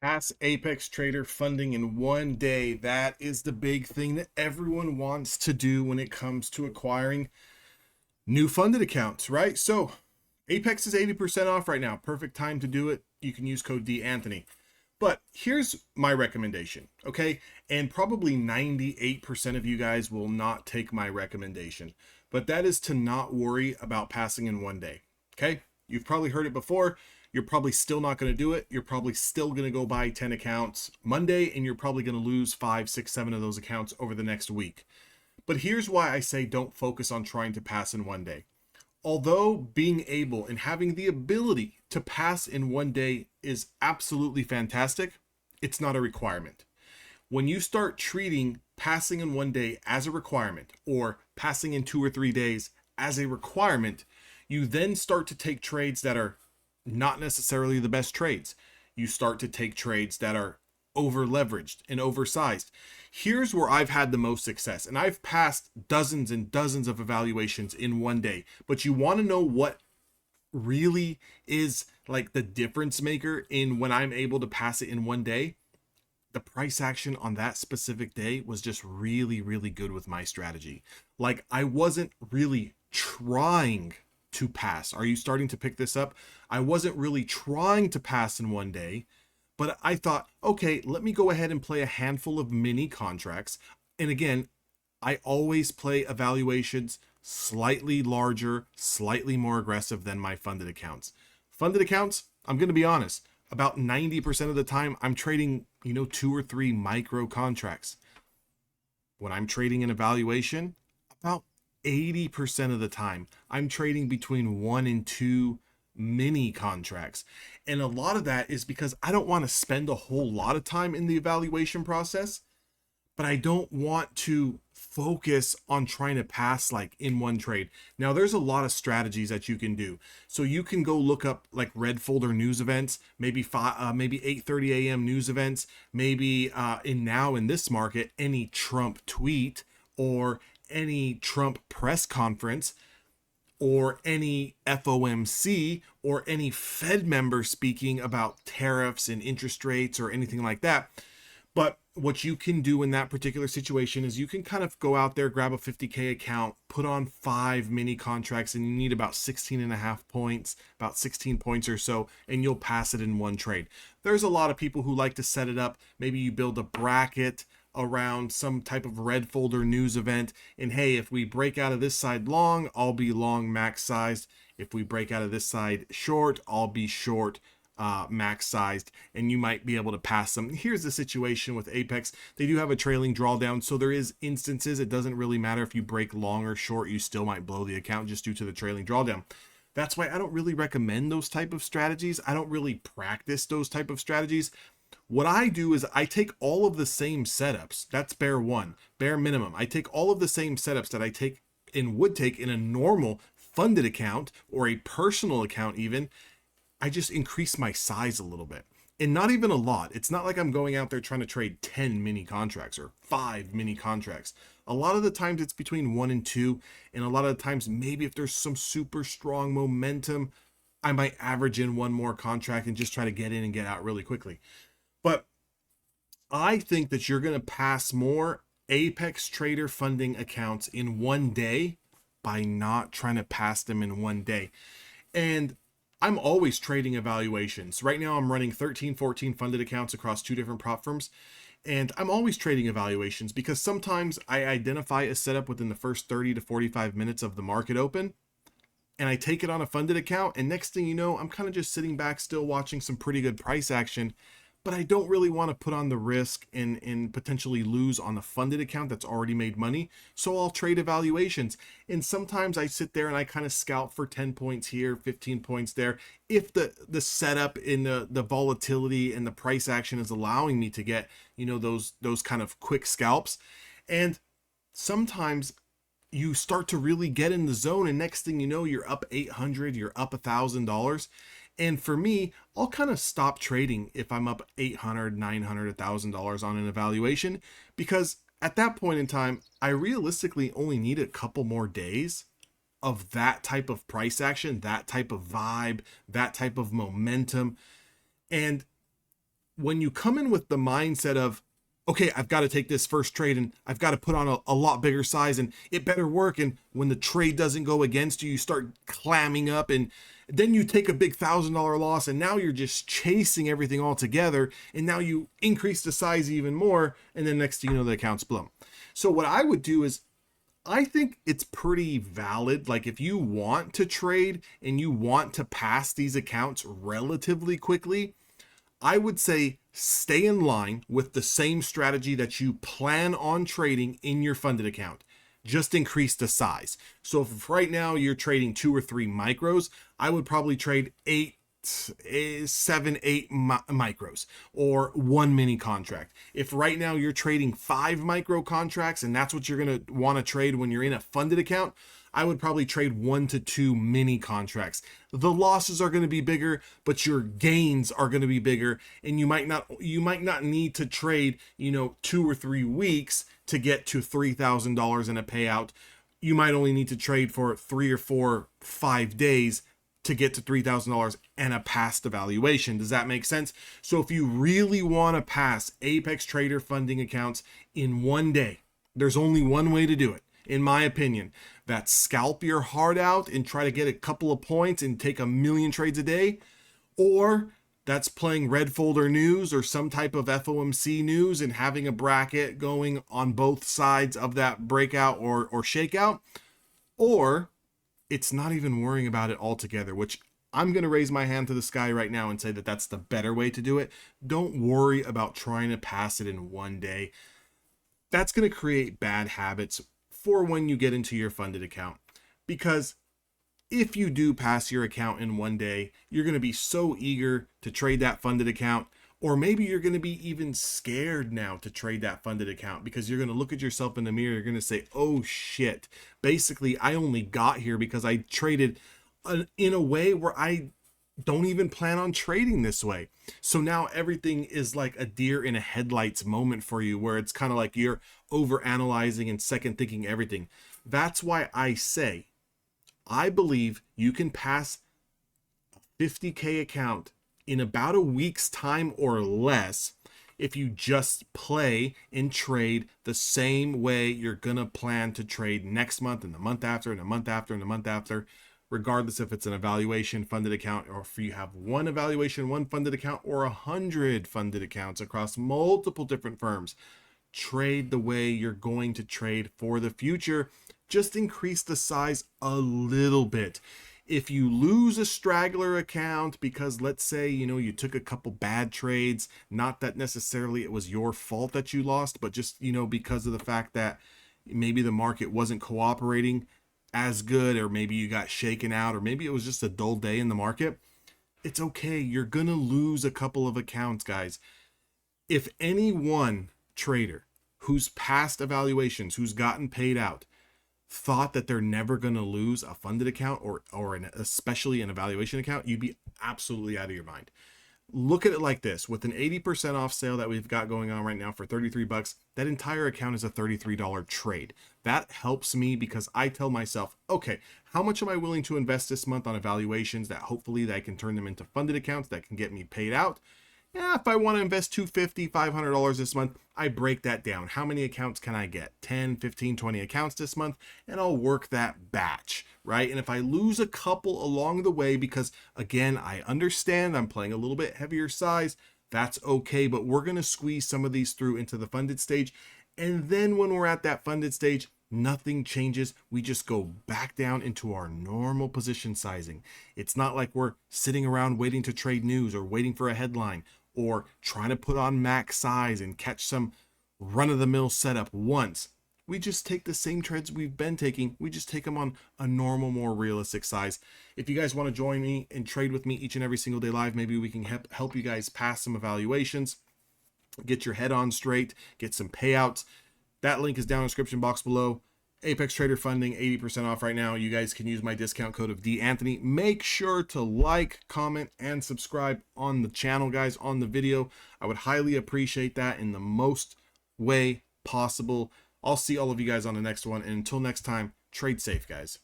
Pass Apex Trader funding in one day. That is the big thing that everyone wants to do when it comes to acquiring new funded accounts, right? So Apex is 80% off right now. Perfect time to do it. You can use code DAnthony. But here's my recommendation, okay? And probably 98% of you guys will not take my recommendation, but that is to not worry about passing in one day, okay? You've probably heard it before. You're probably still not going to do it. You're probably still going to go buy 10 accounts Monday, and you're probably going to lose 5, 6, 7 of those accounts over the next week. But here's why I say don't focus on trying to pass in one day. Although being able and having the ability to pass in one day is absolutely fantastic, it's not a requirement. When you start treating passing in one day as a requirement or passing in 2 or 3 days as a requirement, you then start to take trades that are not necessarily the best trades. You start to take trades that are over leveraged and oversized. Here's where I've had the most success, and I've passed dozens and dozens of evaluations in one day. But you want to know what really is like the difference maker in when I'm able to pass it in one day? The price action on that specific day was just really, really good with my strategy. Like, I wasn't really trying to pass. Are you starting to pick this up? I wasn't really trying to pass in one day, but I thought, okay, let me go ahead and play a handful of mini contracts. And again, I always play evaluations slightly larger, slightly more aggressive than my funded accounts. Funded accounts, I'm going to be honest, about 90% of the time I'm trading, 2 or 3 micro contracts. When I'm trading an evaluation, about 80% of the time I'm trading between 1 and 2 mini contracts. And a lot of that is because I don't want to spend a whole lot of time in the evaluation process, but I don't want to focus on trying to pass like in one trade. Now there's a lot of strategies that you can do. So you can go look up like red folder news events, maybe 8:30 a.m. news events, maybe in this market any Trump tweet or any Trump press conference or any FOMC or any Fed member speaking about tariffs and interest rates or anything like that. But what you can do in that particular situation is you can kind of go out there, grab a 50K account, put on 5 mini contracts, and you need about 16 and a half points, about 16 points or so, and you'll pass it in one trade. There's a lot of people who like to set it up. Maybe you build a bracket around some type of red folder news event. And hey, if we break out of this side long, I'll be long max sized. If we break out of this side short, I'll be short max sized, and you might be able to pass them. Here's the situation with Apex. They do have a trailing drawdown, so there is instances it doesn't really matter if you break long or short, you still might blow the account just due to the trailing drawdown. That's why I don't really recommend those type of strategies. I don't really practice those type of strategies. What I do is I take all of the same setups. That's bare one, bare minimum. I take all of the same setups that I take and would take in a normal funded account or a personal account even. I just increase my size a little bit, and not even a lot. It's not like I'm going out there trying to trade 10 mini contracts or 5 mini contracts. A lot of the times it's between 1 and 2, and a lot of the times maybe if there's some super strong momentum, I might average in one more contract and just try to get in and get out really quickly. But I think that you're going to pass more Apex Trader funding accounts in one day by not trying to pass them in one day. And I'm always trading evaluations. Right now I'm running 13, 14 funded accounts across 2 different prop firms. And I'm always trading evaluations because sometimes I identify a setup within the first 30 to 45 minutes of the market open, and I take it on a funded account. And next thing you know, I'm kind of just sitting back still watching some pretty good price action. But I don't really want to put on the risk and potentially lose on a funded account that's already made money. So I'll trade evaluations. And sometimes I sit there and I kind of scout for 10 points here, 15 points there. If the setup in the volatility and the price action is allowing me to get, those kind of quick scalps. And sometimes you start to really get in the zone, and next thing you know, you're up 800, you're up $1,000. And for me, I'll kind of stop trading if I'm up 800, 900, $1,000 on an evaluation, because at that point in time, I realistically only need a couple more days of that type of price action, that type of vibe, that type of momentum. And when you come in with the mindset of, okay, I've got to take this first trade and I've got to put on a lot bigger size and it better work. And when the trade doesn't go against you, you start clamming up and then you take a big $1,000 loss and now you're just chasing everything all together. And now you increase the size even more. And then next thing you know, the account's blown. So what I would do is, I think it's pretty valid. Like if you want to trade and you want to pass these accounts relatively quickly, I would say stay in line with the same strategy that you plan on trading in your funded account. Just increase the size. So if right now you're trading 2 or 3 micros, I would probably trade 7, 8 micros or 1 mini contract. If right now you're trading 5 micro contracts and that's what you're going to want to trade when you're in a funded account, I would probably trade 1 to 2 mini contracts. The losses are going to be bigger, but your gains are going to be bigger, and you might not need to trade, 2 or 3 weeks to get to $3,000 in a payout. You might only need to trade for 3 or 4, 5 days to get to $3,000 and a past evaluation. Does that make sense? So if you really want to pass Apex Trader funding accounts in one day, there's only one way to do it, in my opinion. That's scalp your heart out and try to get a couple of points and take 1,000,000 trades a day. Or that's playing red folder news or some type of FOMC news and having a bracket going on both sides of that breakout or shakeout. Or it's not even worrying about it altogether, which I'm going to raise my hand to the sky right now and say that that's the better way to do it. Don't worry about trying to pass it in one day. That's going to create bad habits for when you get into your funded account. Because if you do pass your account in one day, you're going to be so eager to trade that funded account. Or maybe you're going to be even scared now to trade that funded account because you're going to look at yourself in the mirror. You're going to say, oh shit, basically I only got here because I traded in a way where I don't even plan on trading this way. So now everything is like a deer in a headlights moment for you, where it's kind of like you're over analyzing and second thinking everything. That's why I say, I believe you can pass a 50K account in about a week's time or less if you just play and trade the same way you're gonna plan to trade next month and the month after and the month after and the month after, regardless if it's an evaluation funded account or if you have one evaluation, one funded account, or 100 funded accounts across multiple different firms. Trade the way you're going to trade for the future. Just increase the size a little bit. If you lose a straggler account because, let's say, you took a couple bad trades, not that necessarily it was your fault that you lost, but just, because of the fact that maybe the market wasn't cooperating as good, or maybe you got shaken out, or maybe it was just a dull day in the market, it's okay. You're going to lose a couple of accounts, guys. If any one trader who's passed evaluations, who's gotten paid out, thought that they're never going to lose a funded account or especially an evaluation account, you'd be absolutely out of your mind. Look at it like this. With an 80% off sale that we've got going on right now for $33, that entire account is a $33 trade. That helps me because I tell myself, okay, how much am I willing to invest this month on evaluations that hopefully I can turn them into funded accounts that can get me paid out? Yeah, if I want to invest $250, $500 this month, I break that down. How many accounts can I get? 10, 15, 20 accounts this month, and I'll work that batch, right? And if I lose a couple along the way, because again, I understand I'm playing a little bit heavier size, that's okay, but we're going to squeeze some of these through into the funded stage. And then when we're at that funded stage, nothing changes. We just go back down into our normal position sizing. It's not like we're sitting around waiting to trade news or waiting for a headline or trying to put on max size and catch some run-of-the-mill setup once. We just take the same trades we've been taking. We just take them on a normal, more realistic size. If you guys want to join me and trade with me each and every single day live, maybe we can help you guys pass some evaluations, get your head on straight, get some payouts. That link is down in the description box below. Apex Trader funding, 80% off right now. You guys can use my discount code of DAnthony. Make sure to like, comment, and subscribe on the channel, guys, on the video. I would highly appreciate that in the most way possible. I'll see all of you guys on the next one. And until next time, trade safe, guys.